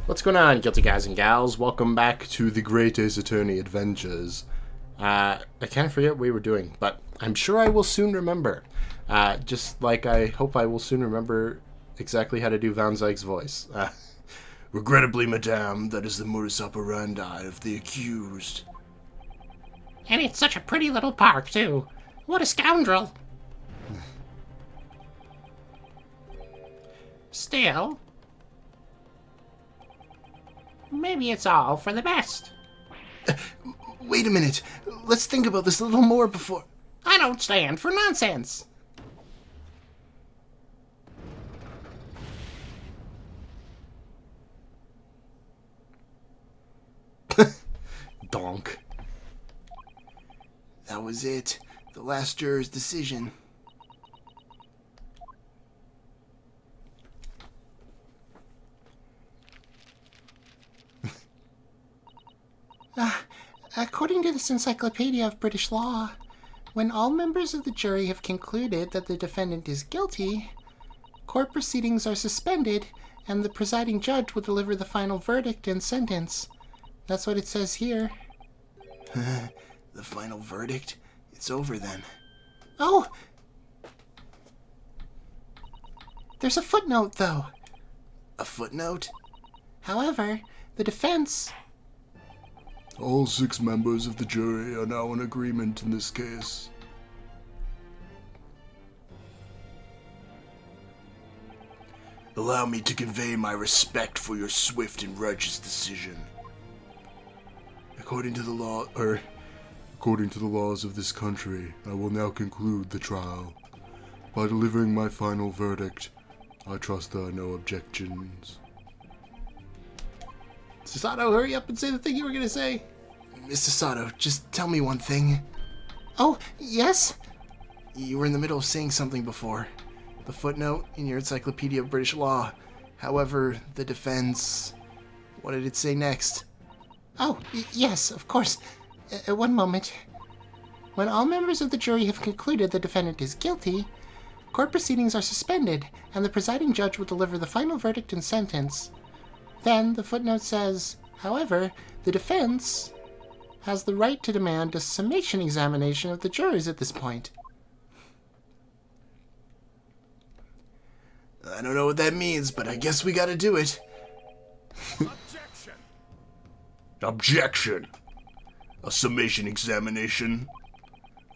What's going on, guilty guys and gals? Welcome back to the Great Ace Attorney Adventures. I kind of forget what we were doing, but I'm sure I will soon remember. Just like I hope I will soon remember exactly how to do Van Zyke's voice. Regrettably, madame, that is the modus operandi of the accused. And it's such a pretty little park, too. What a scoundrel. Still, maybe it's all for the best. Wait a minute. Let's think about this a little more before... I don't stand for nonsense. Donk. That was it. The last juror's decision. According to this Encyclopedia of British Law, when all members of the jury have concluded that the defendant is guilty, court proceedings are suspended and the presiding judge will deliver the final verdict and sentence. That's what it says here. The final verdict? It's over then. Oh! There's a footnote, though. A footnote? However, the defense... All 6 members of the jury are now in agreement in this case. Allow me to convey my respect for your swift and righteous decision. According to the laws of this country, I will now conclude the trial. By delivering my final verdict, I trust there are no objections. Sato, hurry up and say the thing you were going to say. Mr. Sato, just tell me one thing. Oh, yes? You were in the middle of saying something before. The footnote in your Encyclopedia of British Law. However, the defense... What did it say next? Oh, yes, of course. One moment. When all members of the jury have concluded the defendant is guilty, court proceedings are suspended, and the presiding judge will deliver the final verdict and sentence. Then, the footnote says, however, the defense has the right to demand a summation examination of the jurors at this point. I don't know what that means, but I guess we gotta do it. Objection! Objection! A summation examination?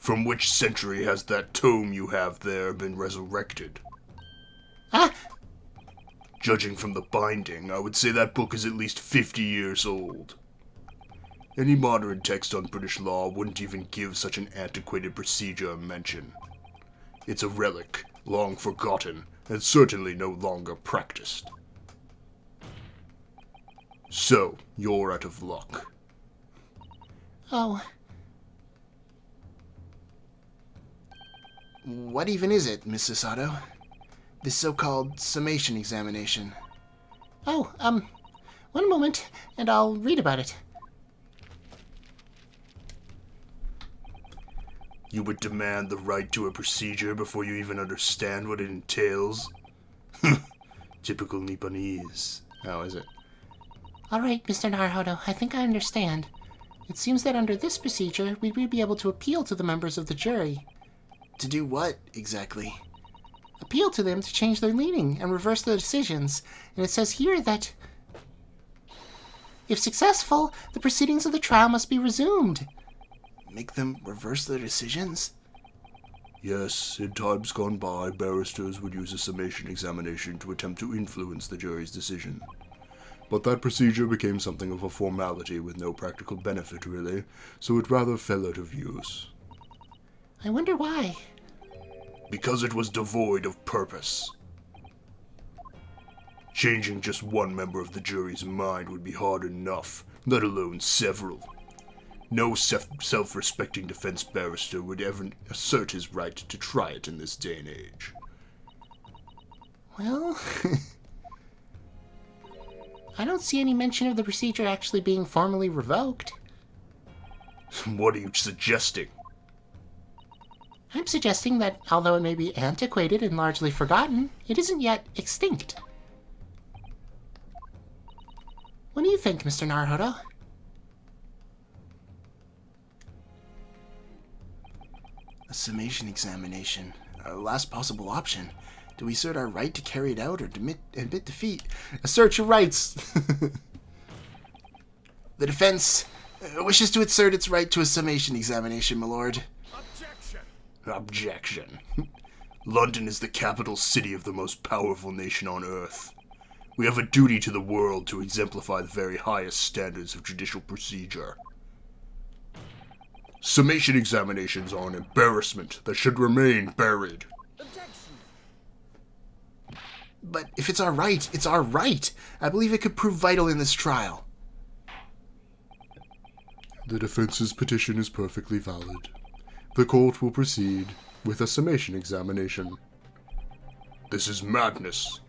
From which century has that tome you have there been resurrected? Ah! Judging from the binding, I would say that book is at least 50 years old. Any modern text on British law wouldn't even give such an antiquated procedure a mention. It's a relic, long forgotten, and certainly no longer practiced. So, you're out of luck. Oh. What even is it, Mr. Sato? This so-called summation examination. Oh, one moment, and I'll read about it. You would demand the right to a procedure before you even understand what it entails? Typical Nipponese. How is it? All right, Mr. Naruhodo, I think I understand. It seems that under this procedure, we would be able to appeal to the members of the jury. To do what, exactly? Appeal to them to change their leaning and reverse their decisions. And it says here that, if successful, the proceedings of the trial must be resumed. Make them reverse their decisions? Yes, in times gone by, barristers would use a summation examination to attempt to influence the jury's decision. But that procedure became something of a formality with no practical benefit, really, so it rather fell out of use. I wonder why. Because it was devoid of purpose. Changing just one member of the jury's mind would be hard enough, let alone several. No self-respecting defense barrister would ever assert his right to try it in this day and age. Well, I don't see any mention of the procedure actually being formally revoked. What are you suggesting? I'm suggesting that, although it may be antiquated and largely forgotten, it isn't yet extinct. What do you think, Mr. Naruhodo? A summation examination. Our last possible option. Do we assert our right to carry it out or admit defeat? Assert your rights! The defense wishes to assert its right to a summation examination, my lord. Objection. London is the capital city of the most powerful nation on earth. We have a duty to the world to exemplify the very highest standards of judicial procedure. Summation examinations are an embarrassment that should remain buried. But if it's our right, it's our right. I believe it could prove vital in this trial. The defense's petition is perfectly valid. The court will proceed with a summation examination. This is madness.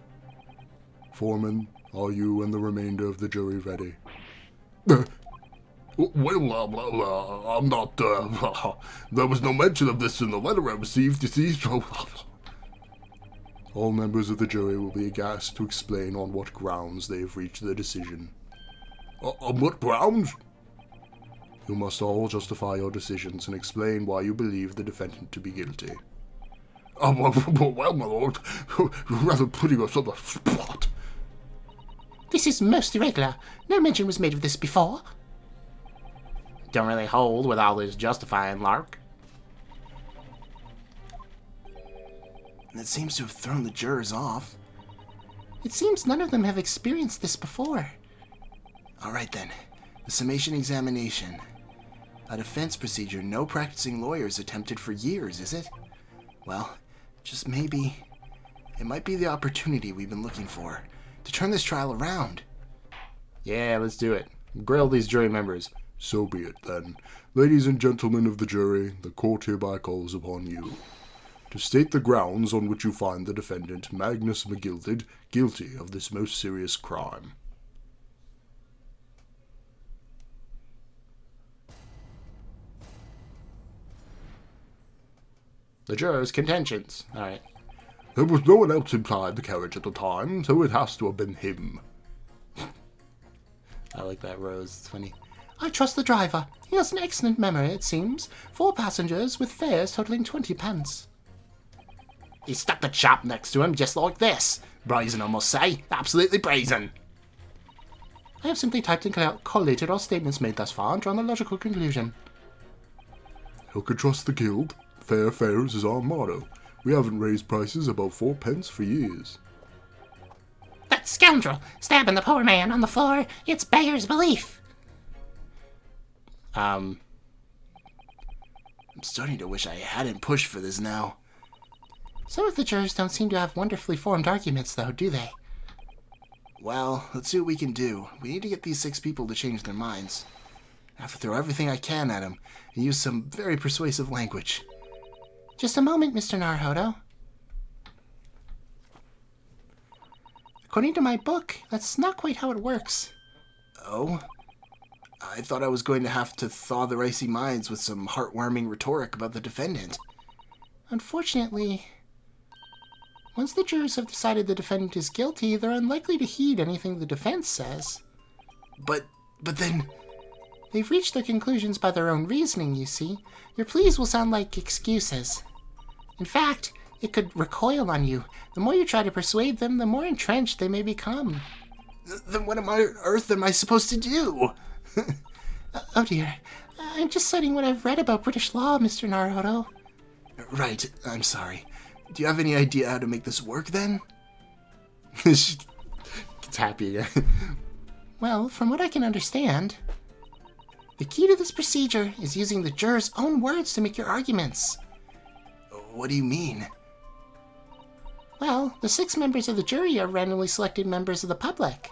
Foreman, are you and the remainder of the jury ready? Well, I'm not, there was no mention of this in the letter I received, you see, so... All members of the jury will be asked to explain on what grounds they have reached their decision. On what grounds? You must all justify your decisions and explain why you believe the defendant to be guilty. Well, my lord, you're rather putting us on the spot. This is most irregular. No mention was made of this before. Don't really hold with all this justifying, Lark. That seems to have thrown the jurors off. It seems none of them have experienced this before. All right then, the summation examination. A defense procedure no practicing lawyers attempted for years, is it? Well, just maybe, it might be the opportunity we've been looking for to turn this trial around. Yeah, let's do it. Grill these jury members. So be it then. Ladies and gentlemen of the jury, the court hereby calls upon you to state the grounds on which you find the defendant, Magnus McGilded, guilty of this most serious crime. The jurors' contentions. Alright. There was no one else inside the carriage at the time, so it has to have been him. I like that, Rose. It's funny. I trust the driver. He has an excellent memory, it seems. 4 passengers with fares totaling 20 pence. He stuck the chap next to him just like this. Brazen, I must say. Absolutely brazen. I have simply typed and collated all statements made thus far and drawn a logical conclusion. Who could trust the guild? Fair fares is our motto. We haven't raised prices above 4 pence for years. That scoundrel stabbing the poor man on the floor, it's beggar's belief. I'm starting to wish I hadn't pushed for this now. Some of the jurors don't seem to have wonderfully formed arguments, though, do they? Well, let's see what we can do. We need to get these 6 people to change their minds. I have to throw everything I can at them and use some very persuasive language. Just a moment, Mr. Naruhodo. According to my book, that's not quite how it works. Oh? I thought I was going to have to thaw their icy minds with some heartwarming rhetoric about the defendant. Unfortunately, once the jurors have decided the defendant is guilty, they're unlikely to heed anything the defense says. But then... They've reached their conclusions by their own reasoning, you see. Your pleas will sound like excuses. In fact, it could recoil on you. The more you try to persuade them, the more entrenched they may become. Then what on earth am I supposed to do? Oh dear. I'm just citing what I've read about British law, Mr. Naruhodo. Right, I'm sorry. Do you have any idea how to make this work, then? It's happy again. Well, from what I can understand, the key to this procedure is using the jurors' own words to make your arguments. What do you mean? Well, the 6 members of the jury are randomly selected members of the public.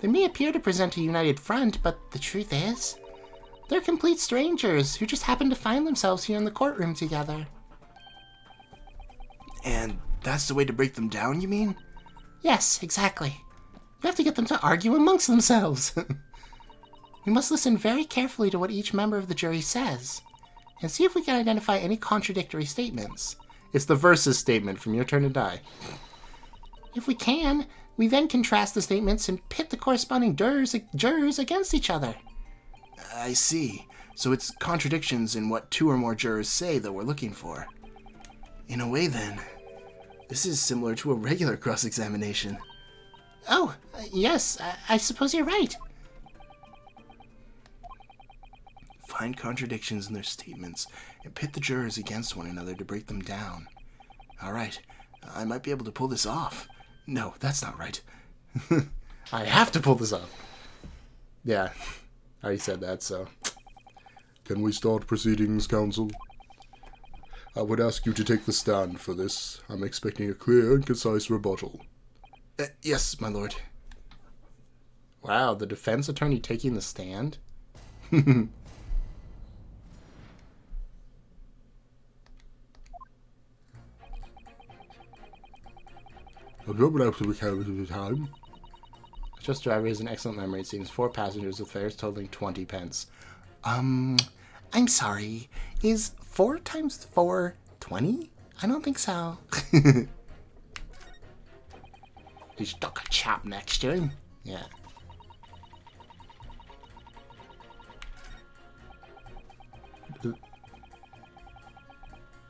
They may appear to present a united front, but the truth is, they're complete strangers who just happen to find themselves here in the courtroom together. And that's the way to break them down, you mean? Yes, exactly. You have to get them to argue amongst themselves. We must listen very carefully to what each member of the jury says, and see if we can identify any contradictory statements. It's the versus statement from Your Turn to Die. If we can, We then contrast the statements and pit the corresponding jurors against each other. I see. So it's contradictions in what two or more jurors say that we're looking for. In a way, then, this is similar to a regular cross-examination. Oh, yes, I suppose you're right. Find contradictions in their statements and pit the jurors against one another to break them down. All right, I might be able to pull this off. No, that's not right. I have to pull this off. Yeah, I already said that, so. Can we start proceedings, counsel? I would ask you to take the stand for this. I'm expecting a clear and concise rebuttal. Yes, my lord. Wow, the defense attorney taking the stand? Time. A just driver has an excellent memory. It seems 4 passengers with fares totaling 20 pence. I'm sorry. Is 4 times 4 20? I don't think so. He's stuck a chap next to him. Yeah.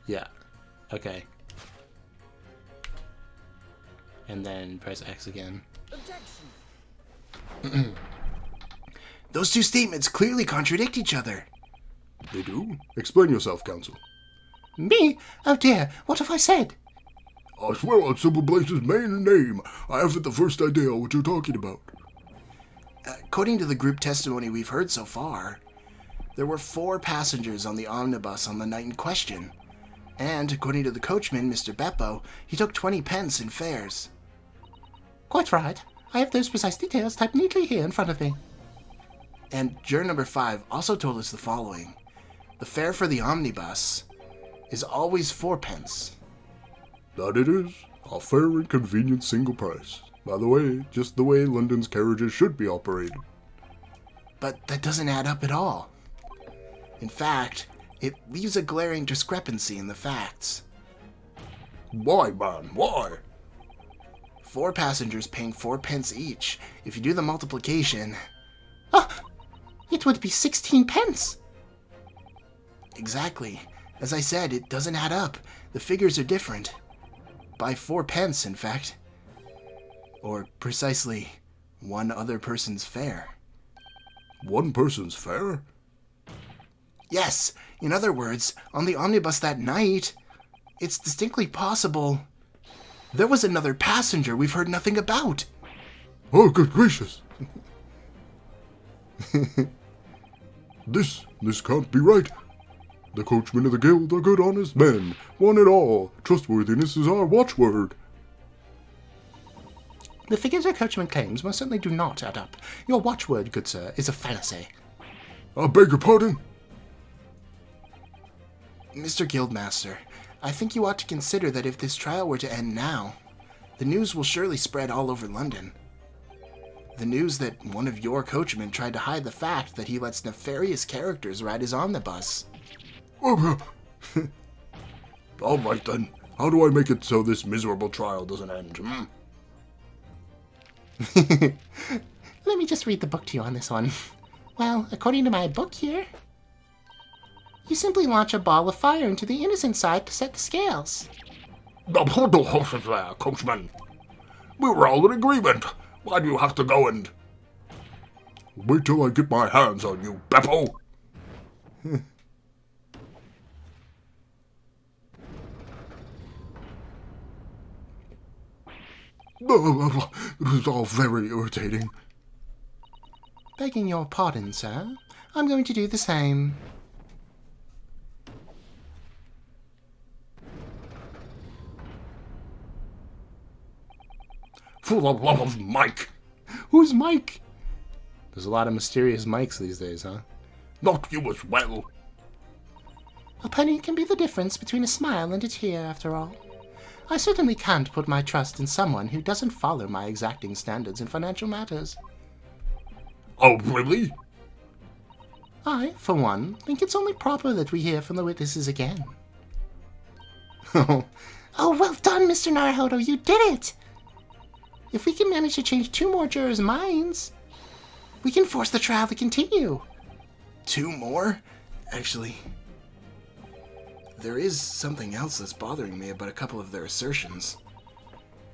Yeah. Okay. And then press X again. Those two statements clearly contradict each other. They do? Explain yourself, counsel. Me? Oh dear, what have I said? I swear on Simple Blaze's main name, I haven't the first idea what you're talking about. According to the group testimony we've heard so far, there were 4 passengers on the omnibus on the night in question. And according to the coachman, Mr. Beppo, he took 20 pence in fares. Quite right. I have those precise details typed neatly here in front of me. And juror number 5 also told us the following. The fare for the omnibus is always 4 pence. That it is. A fair and convenient single price. By the way, just the way London's carriages should be operated. But that doesn't add up at all. In fact, it leaves a glaring discrepancy in the facts. Why, man? Why? 4 passengers paying 4 pence each. If you do the multiplication... Oh, it would be 16 pence. Exactly. As I said, it doesn't add up. The figures are different. By 4 pence, in fact. Or precisely, one other person's fare. One person's fare? Yes, in other words, on the omnibus that night, it's distinctly possible there was another passenger we've heard nothing about. Oh, good gracious. This can't be right. The coachmen of the guild are good, honest men, one and all. Trustworthiness is our watchword. The figures our coachman claims most certainly do not add up. Your watchword, good sir, is a fallacy. I beg your pardon? Mr. Guildmaster, I think you ought to consider that if this trial were to end now, the news will surely spread all over London. The news that one of your coachmen tried to hide the fact that he lets nefarious characters ride his omnibus. All right then. How do I make it so this miserable trial doesn't end? Let me just read the book to you on this one. Well, according to my book here, you simply launch a ball of fire into the innocent side to set the scales. Hold the horses there, coachman. We were all in agreement. Why do you have to go and... Wait till I get my hands on you, Beppo! This is all very irritating. Begging your pardon, sir, I'm going to do the same. For the love of Mike! Who's Mike? There's a lot of mysterious Mikes these days, huh? Not you as well. A penny can be the difference between a smile and a tear, after all. I certainly can't put my trust in someone who doesn't follow my exacting standards in financial matters. Oh, really? I, for one, think it's only proper that we hear from the witnesses again. Oh, Oh, well done, Mr. Naruhodo, you did it! If we can manage to change 2 more jurors' minds, we can force the trial to continue. 2 more? Actually, there is something else that's bothering me about a couple of their assertions.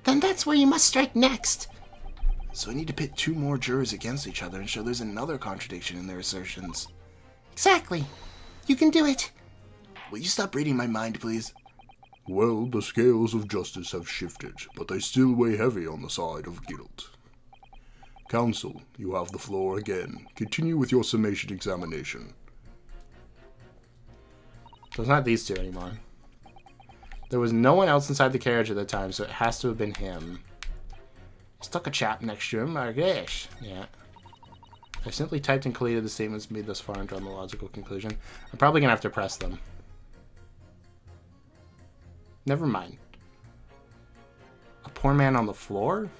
Then that's where you must strike next. So I need to pit 2 more jurors against each other and show there's another contradiction in their assertions. Exactly. You can do it. Will you stop reading my mind, please? Well, the scales of justice have shifted, but they still weigh heavy on the side of guilt. Counsel, you have the floor again. Continue with your summation examination. So it's not these two anymore. There was no one else inside the carriage at the time, so it has to have been him. Stuck a chap next to him, I guess. Yeah. I simply typed and collated the statements made thus far and drawn the logical conclusion. I'm probably going to have to press them. Never mind. A poor man on the floor?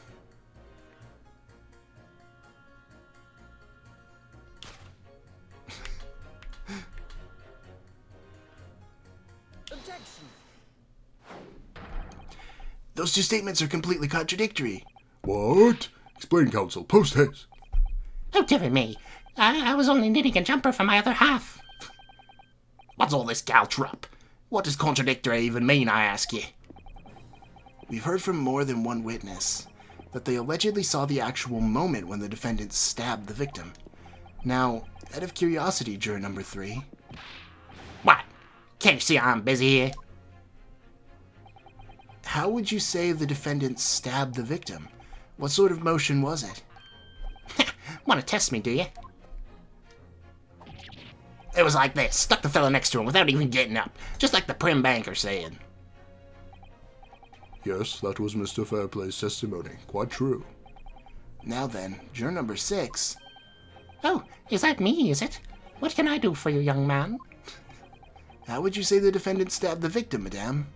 Those 2 statements are completely contradictory. What? Explain, counsel. Post haste. Oh, dearie me. I was only knitting a jumper for my other half. What's all this galtrop? What does contradictory even mean, I ask you? We've heard from more than one witness that they allegedly saw the actual moment when the defendant stabbed the victim. Now, out of curiosity, juror number 3... What? Can't you see I'm busy here? How would you say the defendant stabbed the victim? What sort of motion was it? Want to test me, do you? It was like this. Stuck the fella next to him without even getting up. Just like the prim banker saying. Yes, that was Mr. Fairplay's testimony. Quite true. Now then, juror number 6... Oh, is that me, is it? What can I do for you, young man? How would you say the defendant stabbed the victim, madame?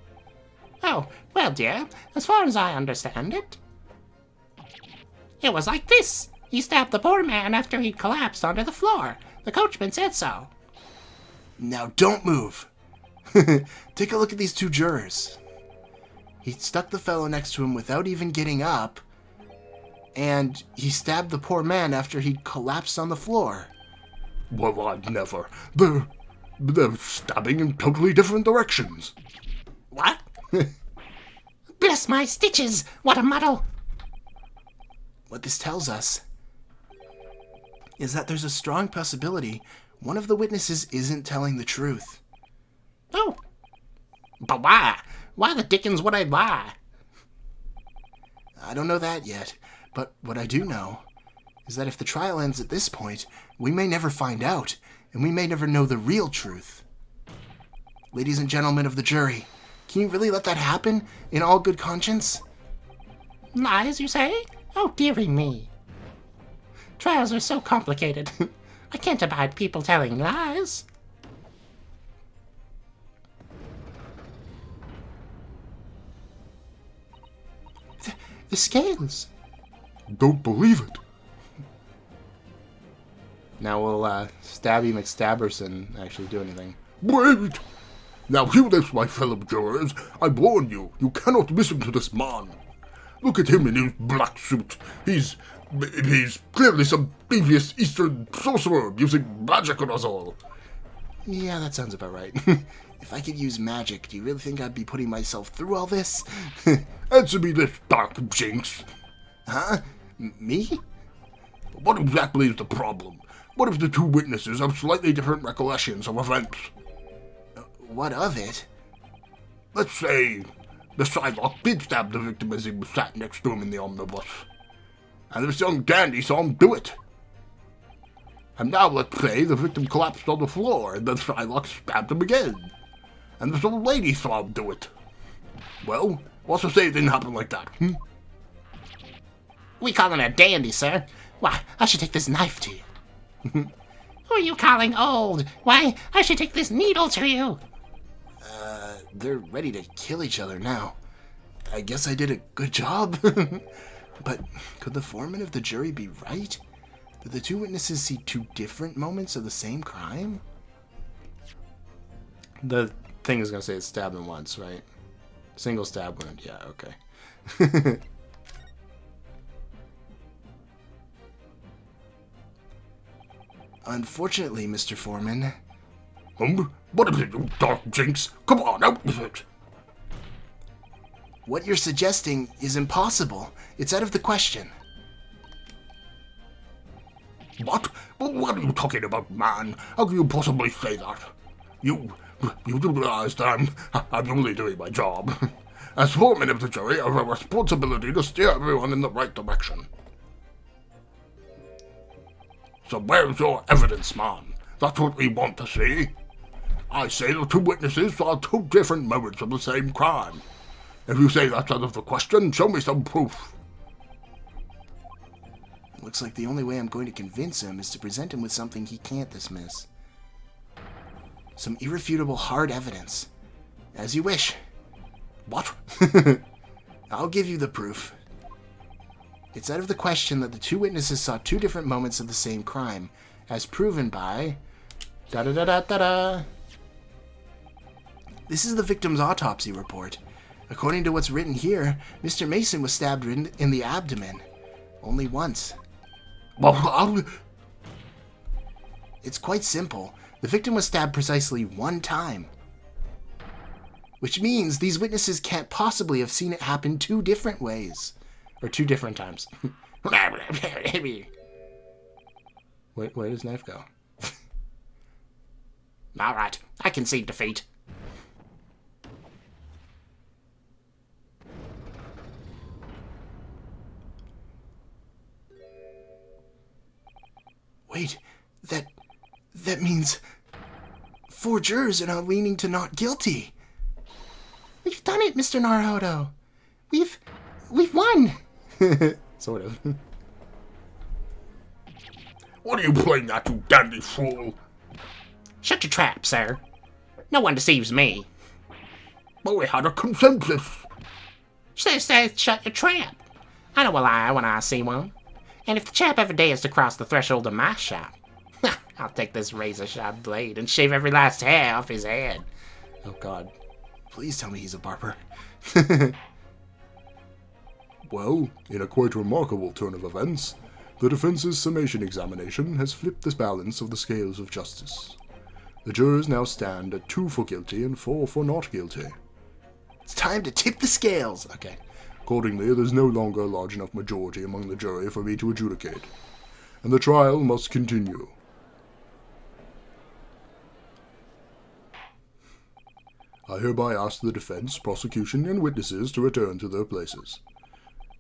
Oh, well, dear, as far as I understand it, it was like this. He stabbed the poor man after he'd collapsed onto the floor. The coachman said so. Now don't move! Take a look at these 2 jurors. He stuck the fellow next to him without even getting up, and he stabbed the poor man after he'd collapsed on the floor. Well, I'd never. They're stabbing in totally different directions. What? Bless my stitches! What a muddle! What this tells us is that there's a strong possibility one of the witnesses isn't telling the truth. Oh. But why? Why the dickens would I lie? I don't know that yet, but what I do know is that if the trial ends at this point, we may never find out, and we may never know the real truth. Ladies and gentlemen of the jury, can you really let that happen in all good conscience? Lies, you say? Oh, dearie me. Trials are so complicated. I can't abide people telling lies. The scales. Don't believe it. Now will Stabby McStabberson actually do anything? Wait! Now hear this, my fellow jurors. I warn you, you cannot listen to this man. Look at him in his black suit. He's clearly some devious Eastern sorcerer using magic on us all. Yeah, that sounds about right. If I could use magic, do you really think I'd be putting myself through all this? Answer me this, Dark Jinx. Huh? Me? What exactly is the problem? What if the 2 witnesses have slightly different recollections of events? What of it? Let's say the Psylocke did stab the victim as he was sat next to him in the omnibus. And this young dandy saw him do it. And now let's say the victim collapsed on the floor and then Psylocke stabbed him again. And this old lady saw him do it. Well, what's to say it didn't happen like that, We call him a dandy, sir. Why, I should take this knife to you. Who are you calling old? Why, I should take this needle to you. They're ready to kill each other now. I guess I did a good job. But could the foreman of the jury be right? Did the 2 witnesses see 2 different moments of the same crime? The thing is going to say it stabbed him once, right? Single stab wound. Yeah, okay. Unfortunately, Mr. Foreman. What is it, you dark jinx? Come on, out with it! What you're suggesting is impossible. It's out of the question. What? What are you talking about, man? How can you possibly say that? You do realize that I'm only doing my job. As foreman of the jury, I have a responsibility to steer everyone in the right direction. So where's your evidence, man? That's what we want to see. I say the two witnesses saw two different moments of the same crime. If you say that's out of the question, show me some proof. Looks like the only way I'm going to convince him is to present him with something he can't dismiss. Some irrefutable hard evidence. As you wish. What? I'll give you the proof. It's out of the question that the two witnesses saw two different moments of the same crime, as proven by... Da-da-da-da-da-da. This is the victim's autopsy report. According to what's written here, Mr. Mason was stabbed in the abdomen. Only once. Well, It's quite simple. The victim was stabbed precisely one time. Which means these witnesses can't possibly have seen it happen two different ways. Or two different times. Where does knife go? Alright, I concede defeat. Wait, that means 4 jurors are now leaning to not guilty. We've done it, Mr. Naruto. We've won. Sort of. what are you playing at, you dandy fool? Shut your trap, sir. No one deceives me. But we had a consensus. Say, shut your trap. I know a lie when I see one. And if the chap ever dares to cross the threshold of my shop, I'll take this razor-sharp blade and shave every last hair off his head. Oh, God. Please tell me he's a barber. Well, in a quite remarkable turn of events, the defense's summation examination has flipped the balance of the scales of justice. The jurors now stand at 2 for guilty and 4 for not guilty. It's time to tip the scales. Okay. Accordingly, there's no longer a large enough majority among the jury for me to adjudicate, and the trial must continue. I hereby ask the defense, prosecution, and witnesses to return to their places,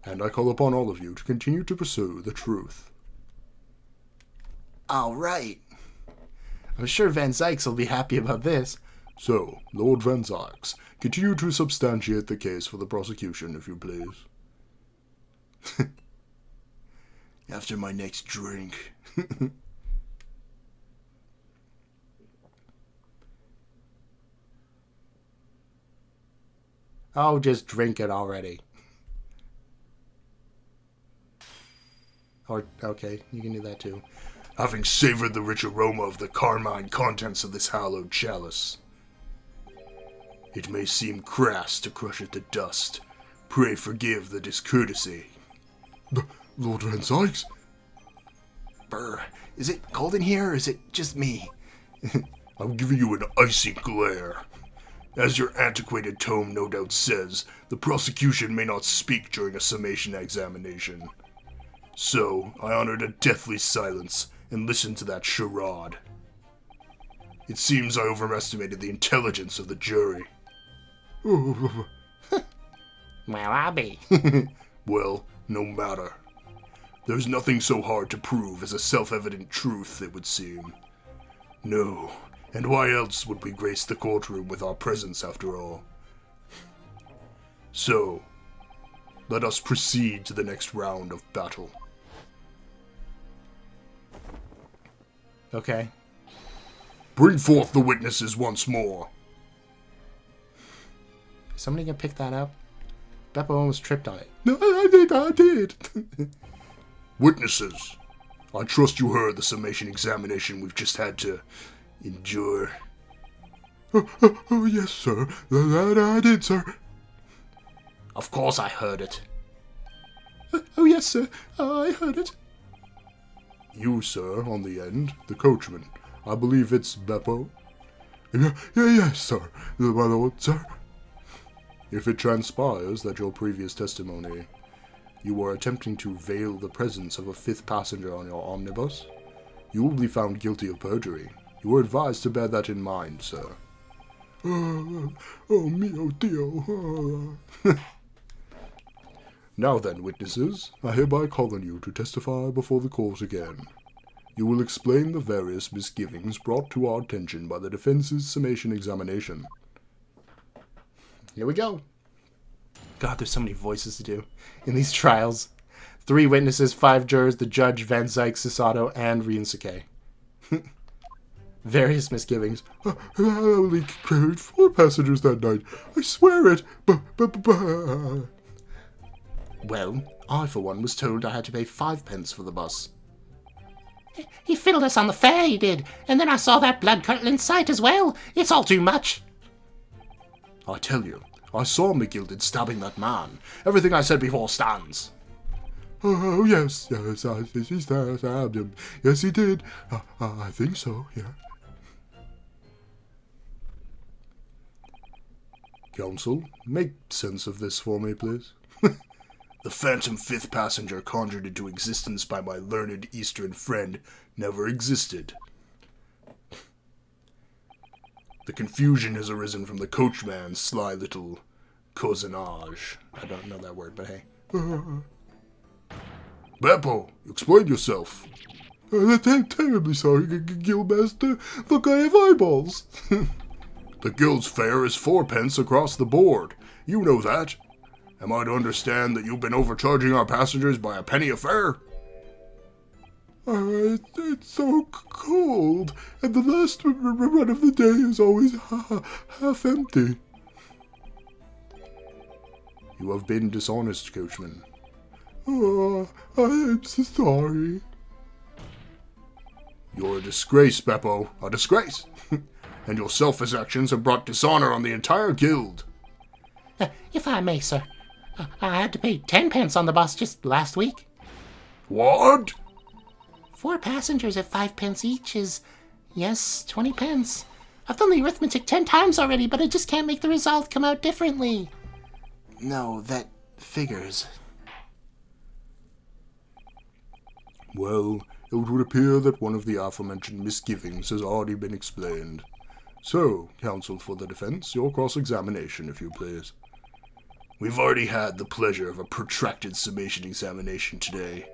and I call upon all of you to continue to pursue the truth. All right. I'm sure Van Zykes will be happy about this. So, Lord Van Zykes, continue to substantiate the case for the prosecution, if you please. After my next drink. Oh, just drink it already. Or, okay, you can do that too. Having savored the rich aroma of the carmine contents of this hallowed chalice, it may seem crass to crush it to dust. Pray forgive the discourtesy. Lord Van Zykes? Brr. Is it cold in here or is it just me? I'm giving you an icy glare. As your antiquated tome no doubt says, the prosecution may not speak during a summation examination. So, I honored a deathly silence and listened to that charade. It seems I overestimated the intelligence of the jury. Well, I'll be. Well, no matter. There's nothing so hard to prove as a self-evident truth, it would seem. No, and why else would we grace the courtroom with our presence after all? So, let us proceed to the next round of battle. Okay. Bring forth the witnesses once more. Is somebody gonna pick that up? Beppo almost tripped on it. No, I did. Witnesses, I trust you heard the summation examination we've just had to endure. Oh, yes, sir. That I did, sir. Of course I heard it. Oh, yes, sir. I heard it. You, sir, on the end, the coachman. I believe it's Beppo. Yes, sir. My lord, sir. If it transpires that your previous testimony, you were attempting to veil the presence of a fifth passenger on your omnibus, you will be found guilty of perjury. You are advised to bear that in mind, sir. Oh mio Dio. Now then, witnesses, I hereby call on you to testify before the court again. You will explain the various misgivings brought to our attention by the defense's summation examination. Here we go. God, there's so many voices to do in these trials. 3 witnesses, 5 jurors, the judge, Van Zyke, Sasato, and Ryusuke. Various misgivings. I only carried 4 passengers that night. I swear it. Well, I for one was told I had to pay 5 pence for the bus. He fiddled us on the fare, he did. And then I saw that blood-curdling sight as well. It's all too much. I tell you, I saw McGilded stabbing that man. Everything I said before stands. Oh, yes, he stabbed him. Yes, he did. I think so, yeah. Counsel, make sense of this for me, please. The phantom fifth passenger conjured into existence by my learned Eastern friend never existed. The confusion has arisen from the coachman's sly little cousinage. I don't know that word, but hey. Beppo, explain yourself. I'm terribly sorry, Guildmaster. Look, I have eyeballs. The guild's fare is 4 pence across the board. You know that. Am I to understand that you've been overcharging our passengers by a penny a fare? It's so cold, and the last run of the day is always half empty. You have been dishonest, coachman. I'm so sorry. You're a disgrace, Beppo. A disgrace. And your selfish actions have brought dishonor on the entire guild. If I may, sir. I had to pay 10 pence on the bus just last week. What? 4 passengers at 5 pence each is, yes, 20 pence. I've done the arithmetic 10 times already, but I just can't make the result come out differently. No, that figures. Well, it would appear that one of the aforementioned misgivings has already been explained. So, counsel for the defense, your cross-examination, if you please. We've already had the pleasure of a protracted summation examination today.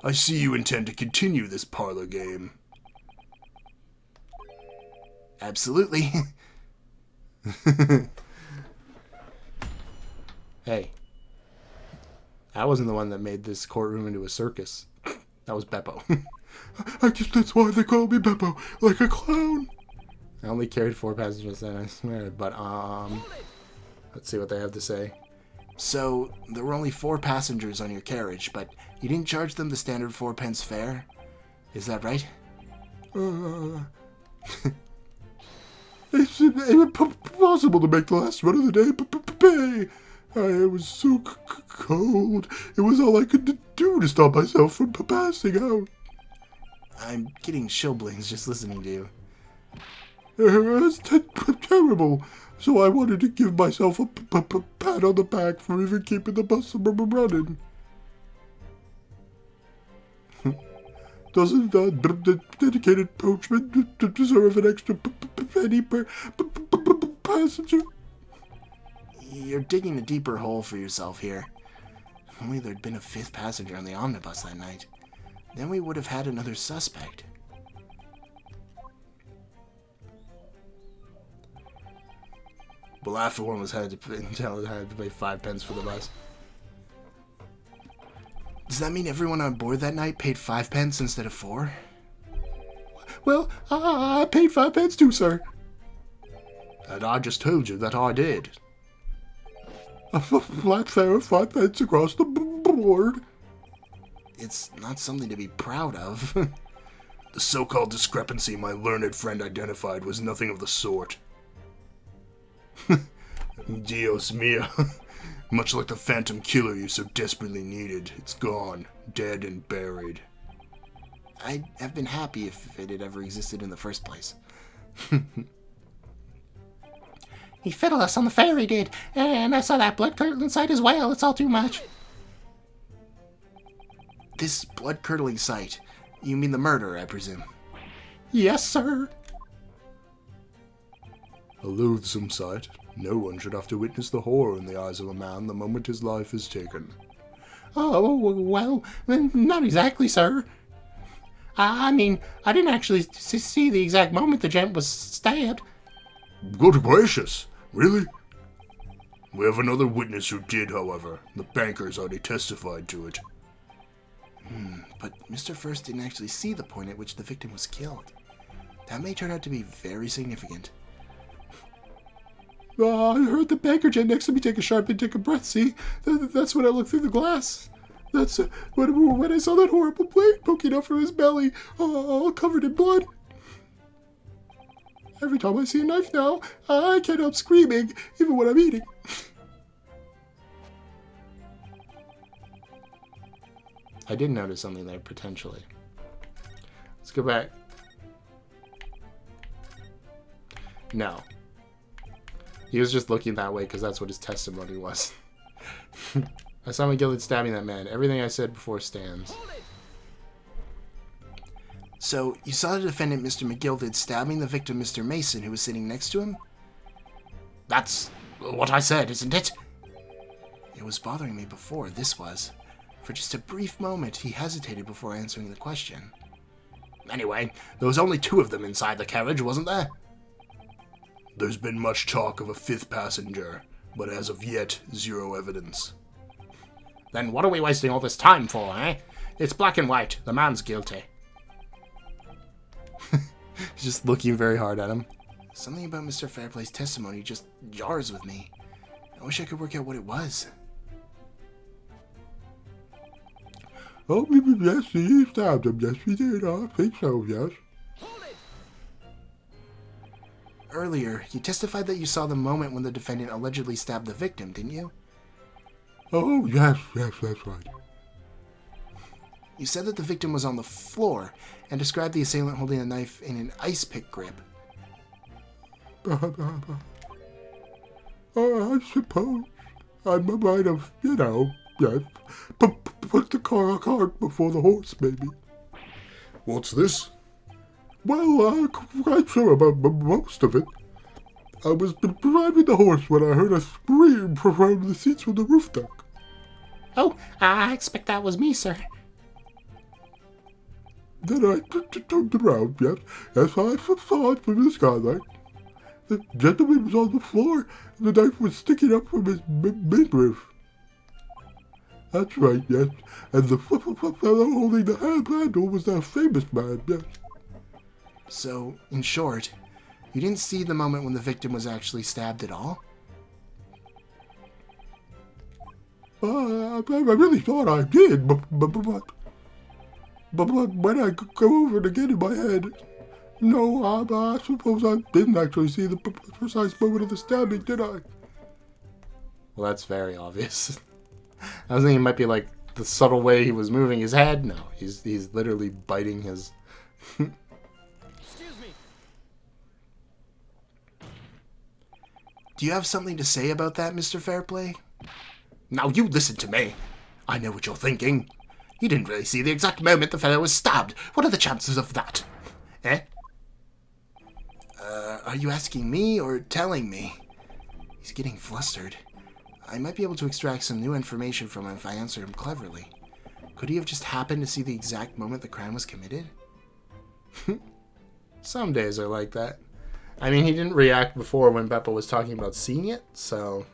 I see you intend to continue this parlor game. Absolutely. Hey. I wasn't the one that made this courtroom into a circus. That was Beppo. I guess that's why they call me Beppo, like a clown. I only carried 4 passengers then, I swear. But, let's see what they have to say. So, there were only 4 passengers on your carriage, but you didn't charge them the standard 4 pence fare? Is that right? It's impossible to make the last run of the day pay. I was so cold. It was all I could do to stop myself from passing out. I'm getting chilblains just listening to you. It's terrible. So I wanted to give myself a pat on the back for even keeping the bus running. Doesn't the dedicated coachman deserve an extra penny per passenger? You're digging a deeper hole for yourself here. If only there'd been a 5th passenger on the omnibus that night. Then we would have had another suspect. Well, I for one was had to pay 5 pence for the bus. Does that mean everyone on board that night paid 5 pence instead of 4? Well, I paid 5 pence too, sir. And I just told you that I did. A flat fare of 5 pence across the board. It's not something to be proud of. The so-called discrepancy my learned friend identified was nothing of the sort. Dios mio. Much like the phantom killer you so desperately needed, it's gone, dead and buried. I'd have been happy if it had ever existed in the first place. He fiddled us on the ferry, did, and I saw that blood-curdling sight as well. It's all too much. This blood-curdling sight? You mean the murder, I presume? Yes, sir. A loathsome sight. No one should have to witness the horror in the eyes of a man the moment his life is taken. Oh, well, not exactly, sir. I mean, I didn't actually see the exact moment the gent was stabbed. Good gracious! Really? We have another witness who did, however. The banker's already testified to it. But Mr. First didn't actually see the point at which the victim was killed. That may turn out to be very significant. I heard the banker gent next to me take a sharp intake of breath, see? That's when I looked through the glass. That's when I saw that horrible blade poking out from his belly, all covered in blood. Every time I see a knife now, I can't help screaming, even when I'm eating. I did notice something there, potentially. Let's go back. No. He was just looking that way because that's what his testimony was. I saw McGillen stabbing that man. Everything I said before stands. So, you saw the defendant, Mr. McGilden, stabbing the victim, Mr. Mason, who was sitting next to him? That's what I said, isn't it? It was bothering me before, this was. For just a brief moment, he hesitated before answering the question. Anyway, there was only 2 of them inside the carriage, wasn't there? There's been much talk of a 5th passenger, but as of yet, 0 evidence. Then what are we wasting all this time for, eh? It's black and white. The man's guilty. He's just looking very hard at him. Something about Mr. Fairplay's testimony just jars with me. I wish I could work out what it was. Oh, yes, he stabbed him. Yes, he did. I think so, yes. Earlier, you testified that you saw the moment when the defendant allegedly stabbed the victim, didn't you? Oh, yes, that's right. You said that the victim was on the floor and described the assailant holding a knife in an ice pick grip. I suppose I might have, yes, put the cart before the horse, maybe. What's this? Well, I'm quite sure about most of it. I was driving the horse when I heard a scream from the seats from the roof deck. Oh, I expect that was me, sir. Then I turned around, yes, I saw it from the skylight. The gentleman was on the floor, and the knife was sticking up from his midriff. That's right, yes, and the fellow holding the handle was that famous man, yes. So, in short, you didn't see the moment when the victim was actually stabbed at all? I really thought I did, but when I go over it again in my head, no, I suppose I didn't actually see the precise moment of the stabbing, did I? Well, that's very obvious. I was thinking it might be like the subtle way he was moving his head. No, he's literally biting his... Excuse me. Do you have something to say about that, Mr. Fairplay? Now you listen to me. I know what you're thinking. You didn't really see the exact moment the fellow was stabbed. What are the chances of that? Eh? Are you asking me or telling me? He's getting flustered. I might be able to extract some new information from him if I answer him cleverly. Could he have just happened to see the exact moment the crime was committed? Some days are like that. I mean, he didn't react before when Beppo was talking about seeing it, so...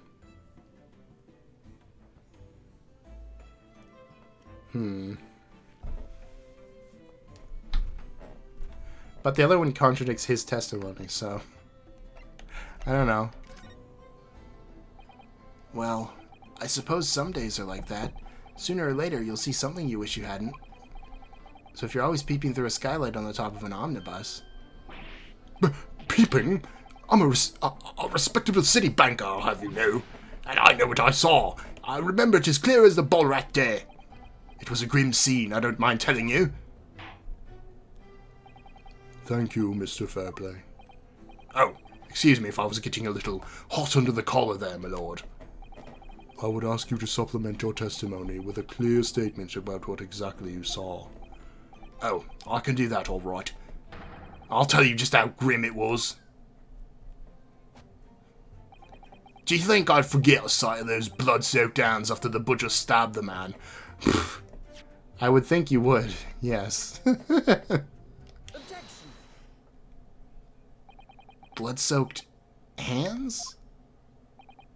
But the other one contradicts his testimony, so... I don't know. Well, I suppose some days are like that. Sooner or later, you'll see something you wish you hadn't. So if you're always peeping through a skylight on the top of an omnibus... Peeping? I'm a respectable city banker, I'll have you know. And I know what I saw. I remember it as clear as the Bullrat day. It was a grim scene, I don't mind telling you. Thank you, Mr. Fairplay. Oh, excuse me if I was getting a little hot under the collar there, my lord. I would ask you to supplement your testimony with a clear statement about what exactly you saw. Oh, I can do that all right. I'll tell you just how grim it was. Do you think I'd forget the sight of those blood-soaked hands after the butcher stabbed the man? I would think you would, yes. Objection. Blood-soaked hands?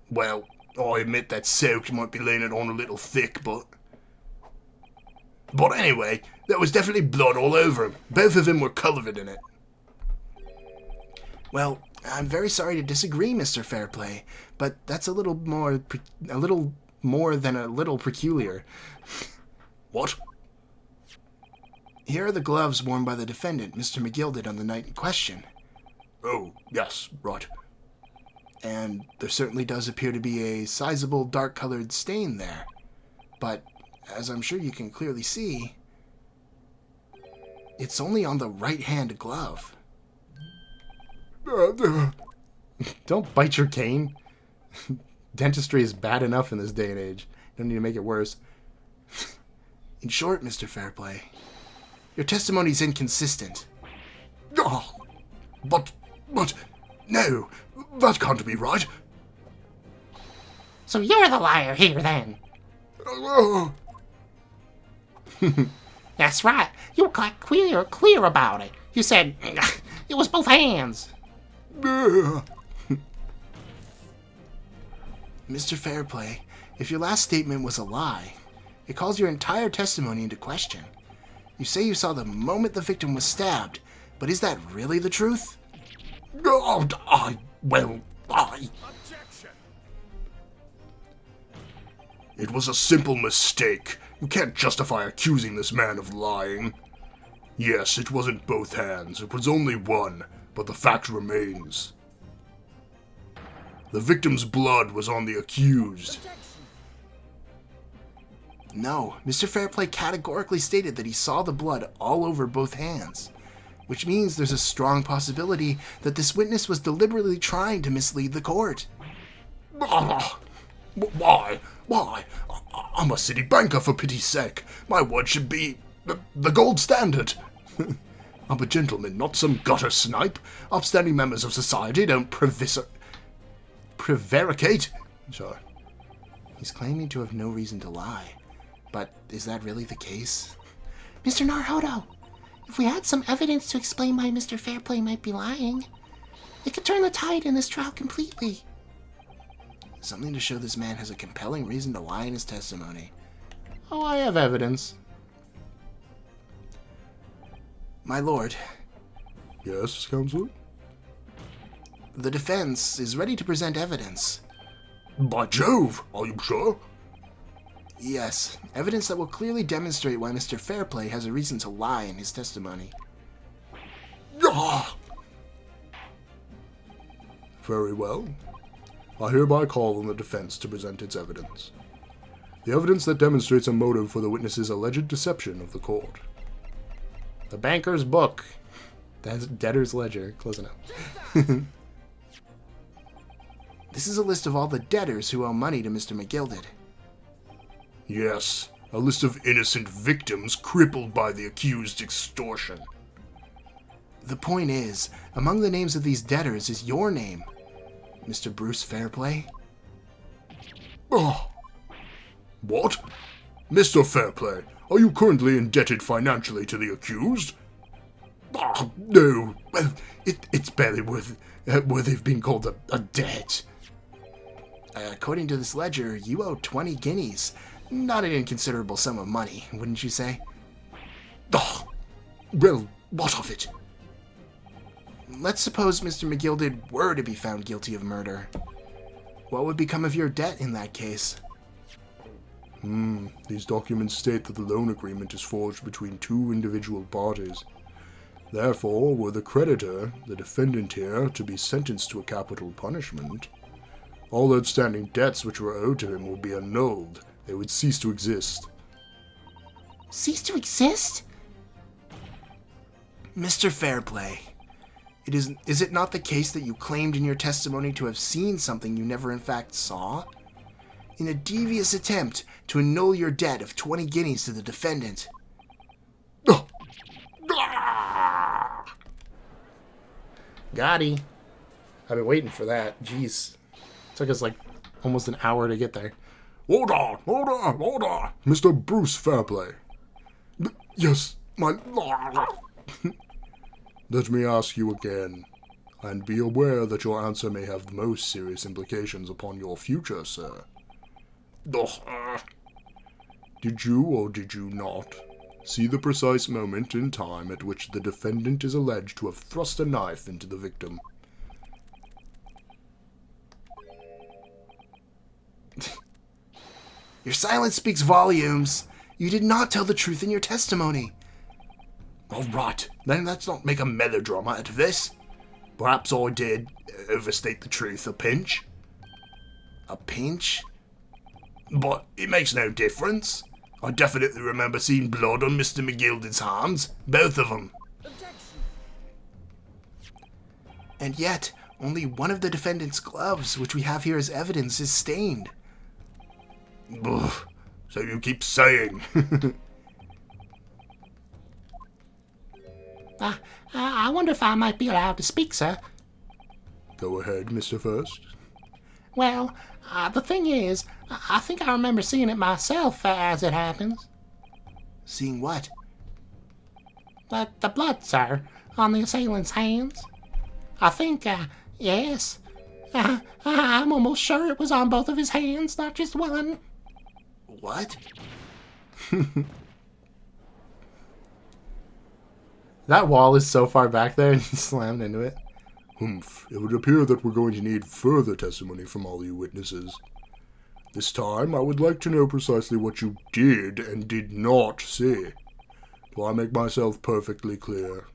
Well, I admit that soaked might be laying it on a little thick, but... But anyway, there was definitely blood all over him. Both of them were covered in it. Well, I'm very sorry to disagree, Mr. Fairplay, but that's a little more than a little peculiar. What? Here are the gloves worn by the defendant, Mr. McGilded, on the night in question. Oh, yes, right. And there certainly does appear to be a sizable dark-colored stain there. But, as I'm sure you can clearly see, it's only on the right-hand glove. Don't bite your cane. Dentistry is bad enough in this day and age. You don't need to make it worse. In short, Mr. Fairplay, your testimony's inconsistent. Oh, but, no, that can't be right. So you're the liar here, then. Oh, That's right. You were quite clear about it. You said it was both hands. Mr. Fairplay, if your last statement was a lie, it calls your entire testimony into question. You say you saw the moment the victim was stabbed, but is that really the truth? oh, I... Objection. It was a simple mistake. You can't justify accusing this man of lying. Yes, it wasn't both hands. It was only one, but the fact remains. The victim's blood was on the accused. Objection. No, Mr. Fairplay categorically stated that he saw the blood all over both hands, which means there's a strong possibility that this witness was deliberately trying to mislead the court. Why? I'm a city banker, for pity's sake. My word should be the gold standard. I'm a gentleman, not some gutter snipe. Upstanding members of society don't prevaricate. Sure. He's claiming to have no reason to lie. But is that really the case? Mr. Naruto, if we had some evidence to explain why Mr. Fairplay might be lying, it could turn the tide in this trial completely. Something to show this man has a compelling reason to lie in his testimony. Oh, I have evidence. My lord, Yes, Counselor? the defense is ready to present evidence. By Jove, are you sure? Yes, evidence that will clearly demonstrate why Mr. Fairplay has a reason to lie in his testimony. Ah! Very well. I hereby call on the defense to present its evidence. The evidence that demonstrates a motive for the witness's alleged deception of the court. The banker's book. That's debtor's ledger. Closing out. This is a list of all the debtors who owe money to Mr. McGilded. Yes, a list of innocent victims crippled by the accused extortion. The point is, among the names of these debtors is your name, Mr. Bruce Fairplay. Oh. What? Mr. Fairplay, are you currently indebted financially to the accused? Oh, no. Well, it's barely worthy of being called a debt. According to this ledger, you owe 20 guineas. Not an inconsiderable sum of money, wouldn't you say? Oh. Well, what of it? Let's suppose Mr. McGilded were to be found guilty of murder. What would become of your debt in that case? These documents state that the loan agreement is forged between two individual parties. Therefore, were the creditor, the defendant here, to be sentenced to a capital punishment, all outstanding debts which were owed to him would be annulled. They would cease to exist. Cease to exist? Mr. Fairplay, is it not the case that you claimed in your testimony to have seen something you never in fact saw? In a devious attempt to annul your debt of 20 guineas to the defendant. Gotti. I've been waiting for that. Jeez. Took us like almost an hour to get there. Hold on. Mr. Bruce Fairplay. Yes, my lord. Let me ask you again, and be aware that your answer may have the most serious implications upon your future, sir. Did you or did you not see the precise moment in time at which the defendant is alleged to have thrust a knife into the victim? Your silence speaks volumes. You did not tell the truth in your testimony. All right, then let's not make a melodrama out of this. Perhaps I did overstate the truth a pinch. A pinch? But it makes no difference. I definitely remember seeing blood on Mr. McGilden's hands. Both of them. And yet, only one of the defendant's gloves, which we have here as evidence, is stained. Ugh, so you keep saying. I wonder if I might be allowed to speak, sir. Go ahead, Mr. First. Well, the thing is, I think I remember seeing it myself as it happens. Seeing what? The blood, sir, on the assailant's hands. I think, yes. I'm almost sure it was on both of his hands, not just one. What? That wall is so far back there and he slammed into it. Humph. It would appear that we're going to need further testimony from all you witnesses. This time, I would like to know precisely what you did and did not say. Do I make myself perfectly clear?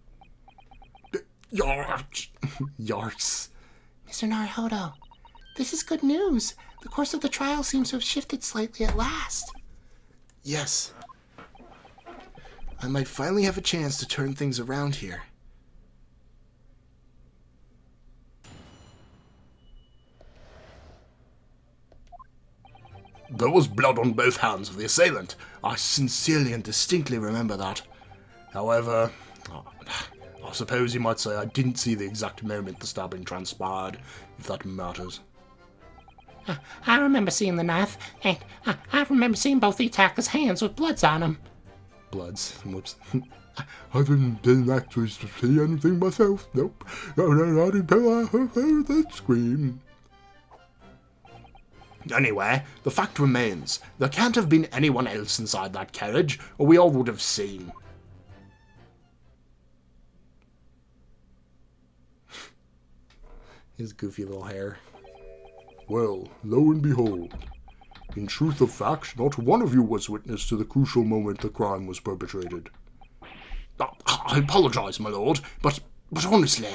Yarks. Mr. Naruhodo, this is good news. The course of the trial seems to have shifted slightly at last. Yes. I might finally have a chance to turn things around here. There was blood on both hands of the assailant. I sincerely and distinctly remember that. However, I suppose you might say I didn't see the exact moment the stabbing transpired, if that matters. I remember seeing the knife, and I remember seeing both the attacker's hands with bloods on them. Bloods. Whoops. I didn't actually see anything myself. Nope. No, not until I heard that scream. Anyway, the fact remains, there can't have been anyone else inside that carriage, or we all would have seen. His goofy little hair. Well, lo and behold. In truth of fact, not one of you was witness to the crucial moment the crime was perpetrated. I apologise, my lord, but honestly,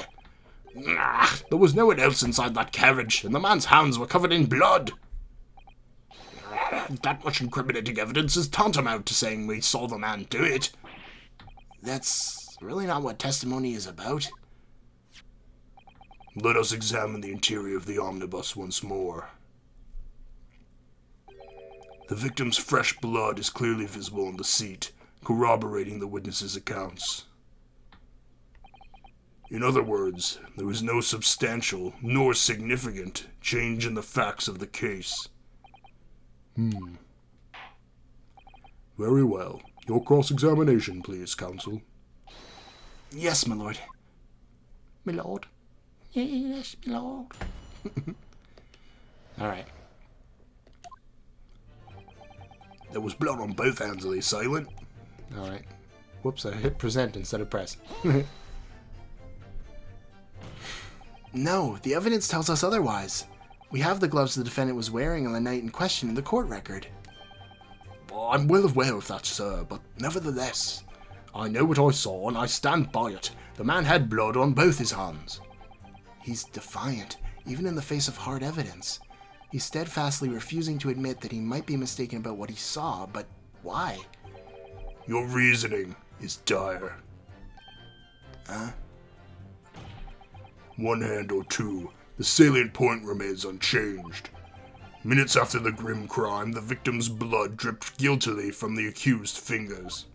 there was no one else inside that carriage, and the man's hands were covered in blood. That much incriminating evidence is tantamount to saying we saw the man do it. That's really not what testimony is about. Let us examine the interior of the omnibus once more. The victim's fresh blood is clearly visible on the seat, corroborating the witnesses' accounts. In other words, there is no substantial nor significant change in the facts of the case. Very well. Your cross-examination, please, counsel. Yes, my lord. My lord. Yes, my lord. Alright. There was blood on both hands of the assailant. Alright. Whoops, I hit present instead of press. No, the evidence tells us otherwise. We have the gloves the defendant was wearing on the night in question in the court record. I'm well aware of that, sir, but nevertheless, I know what I saw and I stand by it. The man had blood on both his hands. He's defiant, even in the face of hard evidence. He's steadfastly refusing to admit that he might be mistaken about what he saw, but why? Your reasoning is dire. One hand or two, the salient point remains unchanged. Minutes after the grim crime, the victim's blood dripped guiltily from the accused fingers.